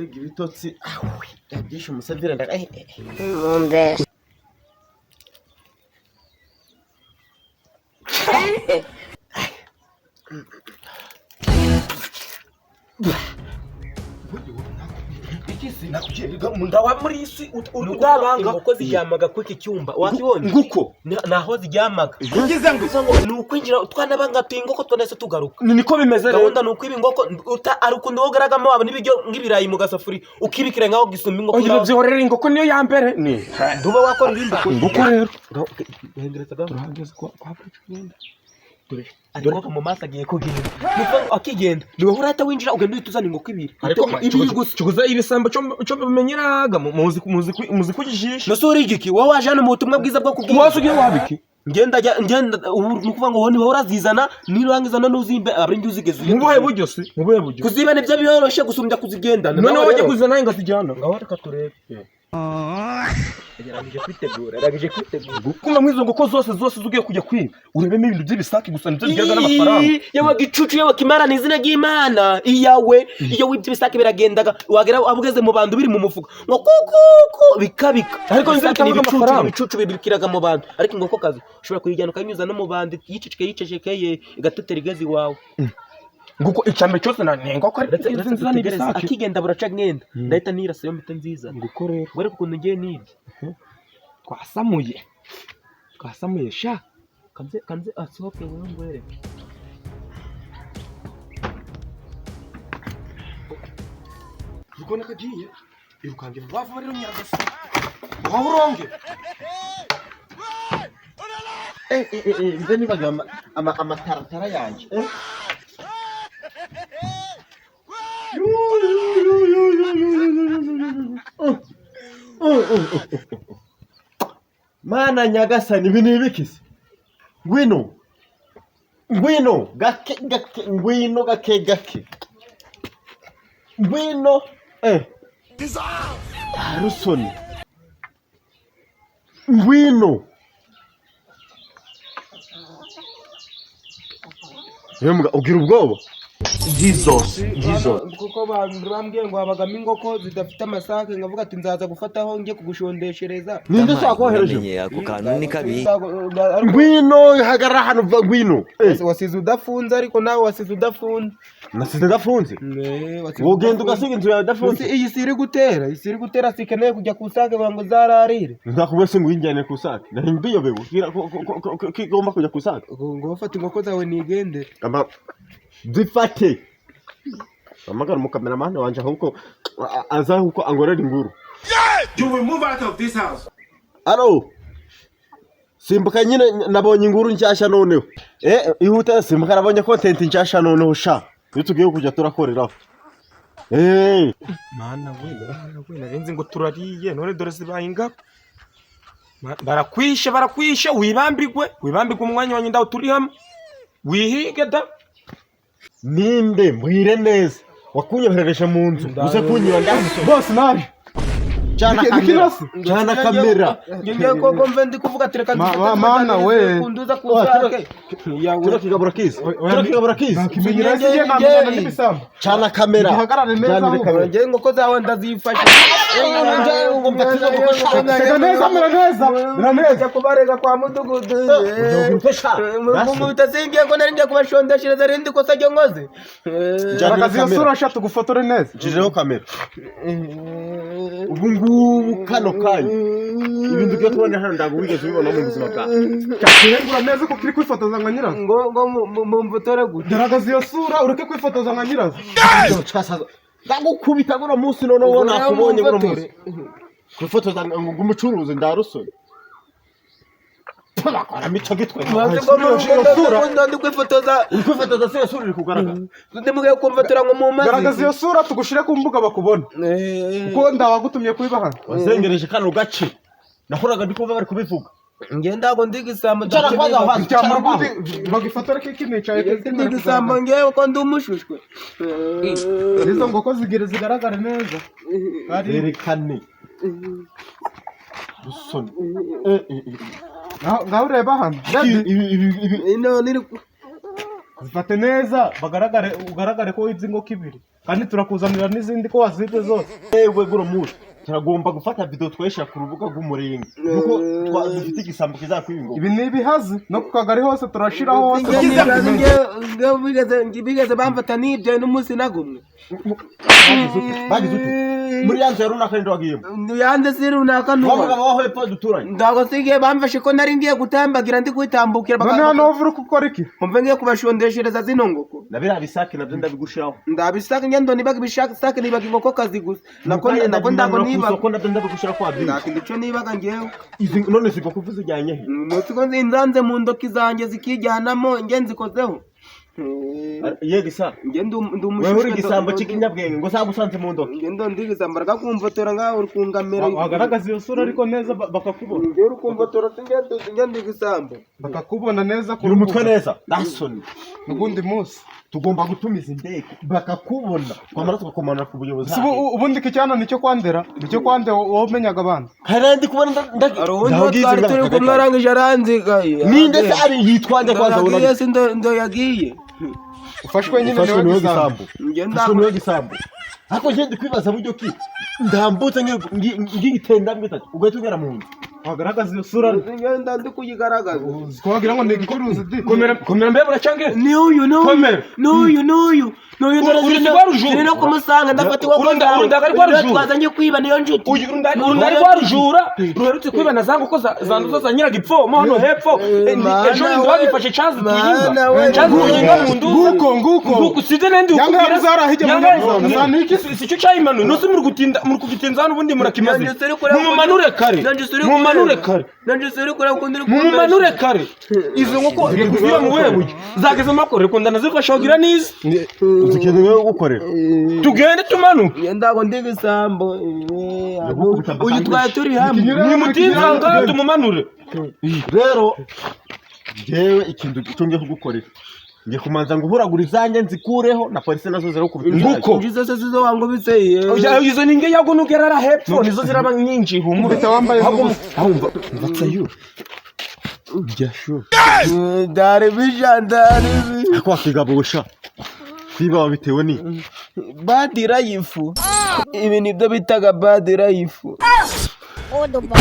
kwiga ibitotsi yabyishe umusavire Ngombe. munda wa muri isi udabanga inkoko ziryamaga kuri iki cyumba wakibonye nguko naho ziryamaga ngize ngo ni ukwinjira utwana banga tuyingoko twanese tugaruka niko bimeze rero gahunda nuko ibingoko ari ukundi wogaragamo aba nibyo ngibirayi mu gasafuri ukibikira ngaho gisumba ingoko oyo byorera ingoko niyo ya mbere ni duba wakora ibindi nguko rero hengereza gaho turahageze kwa kugenda ariko mu maso agiye kugenda niko akigenda niwe urahita winjira ugenda uhita uzana ingoko ibiri ariko ibi gusa ibisambo cyo bimenyeraga muzi kujijisha nasore igiki wowe waje hano mu butumwa bwiza bwo kubwira wase ugiye wabiki ngenda nukuvuga ngo ni horazizana nirangizana nuzimbe abari uzigeze mubuhe buryo se mubuhe buryo kuziba nibyo biyoroshe gusumbya kuzigendana none waje kuzana inga zijyana ngaho reka turebe yarangije kwitegura kuma mwizo ngoko zose ugiye kujya kwiga urebemo ibintu by'ibisaki gusa nibyo bigeza n'amafaranga yawa gicucu yawa kimara nizina ry'Imana iyawe iyo wibye ibisaki biragendaga wagera abugeze mu bantu biri mu mufuka ngo kuko bikabika ariko nzita ibicucu bibikiraga mu bantu ariko ingoko kazi ushobora kuyijyana ukanyuza no mu bantu yicecekeye igatutera igezi wawe nguko icyambe cyose nanenga ko ari nziza n'ibisaki akigenda buraca ngenda ndahita nirasa yo mite nziza nguko rero wari kukuntu ngiye nibye twasamuye sha kanze asohoke wewe ngwere ubwo nakagiye irukange bava rero nyagasa wawuronge Nze nibaga amataratara yanjye. Mana nyagasani ibi ni ibikisi ngwino gake ngwino Rusoni ngwino Yemga ugira ubwoba Jesus kuko bambwiye ngo habagamo ingoko zidafite amasake ngavuga ati nzaza gufataho ngiye kugushondeshereza ninde sakohereje Menye ako kantu ni kabi. ngwino hagarara hano ngwino wasize udafunze ariko nawe wasize udafunze nasize ndafunze wogenda ugasiga inzu yawe dafunze iyi siri gutera sikeneye kujya kusake ngo zararire ndakubese ngo injyane kusake ndimbiyobewe kigomba kujya kusake ngo bafata ingoko zawe nigende zifate amagara mu cameraman wanje ahubwo aza huko angorera inguru You will move out of this house. alo simbuka nyine nabonye inguru nshyashya noneho ihute simbuka nabonye content nshyashya noneho sha tugiye kujya turakoreraho mana we narenze ngo turariye none dore zibayinga barakwishe wibambirwe umwanya wanyu ndaho turi hamwe wihige da ninde mbwire neza wakunyoherereje mu nzu uze kunyiba ndaso Boss, naje. Jana kamera ngiye ko mve ndi kuvuga ati reka Mana we. kunduza kusake turakigabura kizi Kimenyera kigiye nambona n'ibisambo. Jana kamera Gihagarare neza ahubwo. ngiye ngoko zawe ndazifashe Mera neza. kubarega kwa mudugudu mu bitasingiye ko nari ngiye kubashondeshereza rindi kosa ryo nkoze Rakazi yo sura shatu gufotore neza. jireho kamera ubungubu kano kanya ibintu byo kubona hano ndago wigeze ubibona mu buzima bwawe Cyakirengura neza ko kiri kwifotoza nka nyirazo. ngo mu mvutore gute Rakazi yo sura ureke kwifotoza nka nyirazo. ndagukubita guno munsi none ubona kubonye guno munsi kwifotoza ngo umucuruzi ndarusoni bakora mico gitwe ndi kwifotoza se sura iri kugaragara ndimugiye kumvatura ngo mu mazi Rakazi yo sura tugushire ku mbuga bakubona. Kuko ndawagutumye kubibahana. wazengereje kano gace nahoraga ndi kuva bari kubivuga ngenda ngo ndigisambo Bagifotora kinicaye ndigisambo ngewe ko ndi umushushwe izo ngoko zigaragara neza. erekane rusoni Ngaho ureba hano. ino niri Zifate neza ugaragare ko izi ngoko ibiri. kandi turakuzanira n'izindi ko wazibye zose. Ewe guro mushi turagomba gufata video twesha ku rubuga rw'umurenge kuko dufite igisambo kizakwingo. Ibi ni ibihazi no ku kagari hose turashiraho hose. bigeze bamfata n'ibyo n'umunsi nagumwe Bagize ute muri yanze runaka ndo wagiyemo yande si runaka wavuga baho hepfo duturanye ndago sigiye bamfashe ko nari ngiye gutambagira ndi kwitambukira none hano uvura gukora iki? mve ngiye kubashondeshereza zino ngoko nabira bisake nabyo ndabigushiraho ndabisaka ngendo nibaga bishaka sake nibaga inkoko kazi gusa nako ndago nibaga ko nabyo ndabigushira kwa bindi ndakico nibaga ngewe izi none siko kuvuza ijyanye he nutiko nzinzanze mu ndoki zanjye zikijyanamo ngenzi kozeho yego isa ngendo wewe uri gisambo c'ikinyabwenge ngo sabusanze mu ndoki ngendo ndigisambo ragakumvotora ngaho uri kungamera wagaragaza iyo sura ariko neza bakakubona. ngero uri kumvotora ngendo igisambo Bakakubona neza uri umutwe neza dasoni n'ubundi munsi. tugomba gutumiza indege bakakubona twamara tugakomana ku buyobozi Ubundi kicyana nicyo kwandera wowe umenyaga abana. harandi kubona twari turi kumwe arangije aranzigaye ninde se ari yitwande kwanza yagiye si ndo yagiye Ufashwe nyine niwe gisambo. niwe gisambo ako je ndikwibaza buryo ki ndambutse ngitenda mbita ugahita ugera mu nzu wagaragaza iyo sura ngenda ndi kuyigaragaza twagira ngo ni igikuruzi di. komera mbe buracyange ni uyu dore no kumusanga ndafatiwe ko urundagari rwa rujura twazanye kwiba niyo njuti urundagari rwa rujura ruherutse kwibana zangu ko zanduza za nyiraga ipfomo hano hepfo ejo ndi wagifashe chance tuyinga mu nduza nguko sije nende ukubwira si cyo cyayimanu nusi muri kugitinza hano ubundi murakimaze mumanure kare mumanure kare izo nkoko zikuvira mu wewe zageze makore ko ndanazifashogira nizi uzikeneye gukorera tugende tumanuke ndago ndigisambo uyu twari turi hamwe ni mutinza ngaho tumumanure rero jewe ikintu cyongeye kugukorera ngiye kumanza ngo uhuragura izanjye nzikureho na polisi nazo zero kubita nguko izo se zizo wango biteye izo ninge yago nugerara hepfo nizo ziraba nyinshi humurita wambaye ahumva mvatsayo byasho dare bijandare kwa kigabosha siba bitewe ni badira yifu ibi nibyo bitaga badira yifu Odo ba.